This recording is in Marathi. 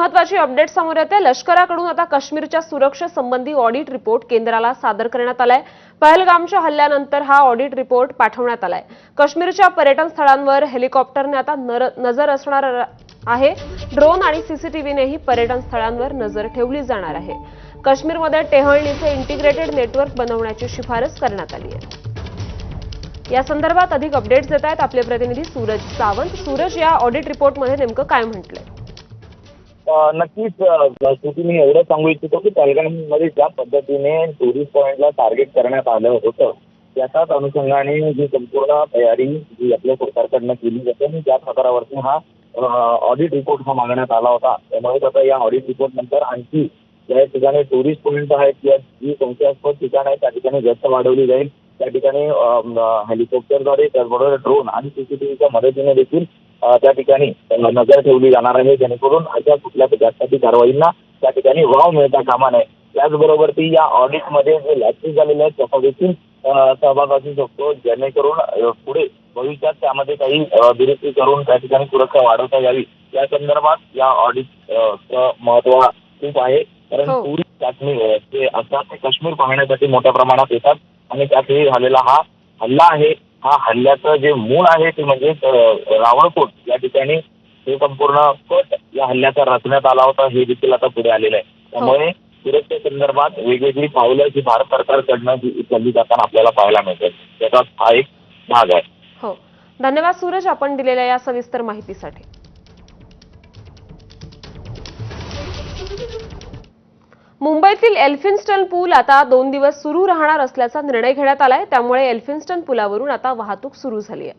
महत्त्वाची अपडेट समोर येते। लष्कराकडून आता काश्मीरच्या सुरक्षेसंबंधी ऑडिट रिपोर्ट केंद्राला सादर करण्यात आलाय। पहलगामच्या हल्ल्यानंतर हा ऑडिट रिपोर्ट पाठवण्यात आलाय। काश्मीरच्या पर्यटन स्थळांवर हेलिकॉप्टरने आता नजर असणार आहे। ड्रोन आणि सीसीटीव्हीनेही पर्यटन स्थळांवर नजर ठेवली जाणार आहे। काश्मीरमध्ये टेहळणीचे इंटिग्रेटेड नेटवर्क बनवण्याची शिफारस करण्यात आली आहे। या संदर्भात अधिक अपडेट्स देत आहेत आपले प्रतिनिधी सूरज सावंत। सूरज, या ऑडिट रिपोर्टमध्ये नेमकं काय म्हटलंय? नक्कीच श्रुती, मी एवढं सांगू इच्छितो की पहलगाममध्ये ज्या पद्धतीने टुरिस्ट पॉइंटला टार्गेट करण्यात आलं होतं त्याच्याच अनुषंगाने जी संपूर्ण तयारी जी आपल्या सरकारकडनं केली जाते आणि त्या प्रकारावरती हा ऑडिट रिपोर्ट हा मागण्यात आला होता। त्यामुळे आता या ऑडिट रिपोर्ट नंतर आणखी ज्या ठिकाणी टुरिस्ट पॉइंट आहेत किंवा जी संशयास्पद ठिकाण आहे त्या ठिकाणी गस्त वाढवली जाईल। त्या ठिकाणी हेलिकॉप्टरद्वारे त्याचबरोबर ड्रोन आणि सीसीटीव्हीच्या मदतीने देखील त्या ठिकाणी नजर ठेवली जाणार आहे, जेणेकरून अशा कुठल्या प्रकारच्या कारवाईंना त्या ठिकाणी वाव मिळता कामा नये। त्याचबरोबर ती या ऑडिटमध्ये जे लॅप्सेस झालेले आहेत त्याचा देखील सहभाग असू शकतो, जेणेकरून पुढे भविष्यात त्यामध्ये काही दुरुस्ती करून त्या ठिकाणी सुरक्षा वाढवता यावी या संदर्भात या ऑडिट महत्त्व खूप आहे। कारण टुरिस्ट काश्मीर जे असतात ते काश्मीर पाहण्यासाठी मोठ्या प्रमाणात येतात आणि त्यासाठी झालेला हा हल्ला आहे। हा हल्ल्याचं जे मूळ आहे ते म्हणजे रावळकोट या ठिकाणी हे संपूर्ण कट या हल्ल्याचा रचण्यात आला होता, हे देखील आता पुढे आलेलं आहे। त्यामुळे सुरक्षेसंदर्भात वेगवेगळी पावलं जी भारत सरकारकडनं उचलली जाताना आपल्याला पाहायला मिळते, त्याचा हा एक भाग आहे। हो, धन्यवाद सूरज, आपण दिलेल्या या सविस्तर माहितीसाठी। मुंबईतील एल्फिन्स्टन पूल आता 2 दिवस सुरू राहणार असल्याचा निर्णय घेण्यात आलाय। त्यामुळे एल्फिन्स्टन पुलावरून आता वाहतूक सुरू झाली आहे।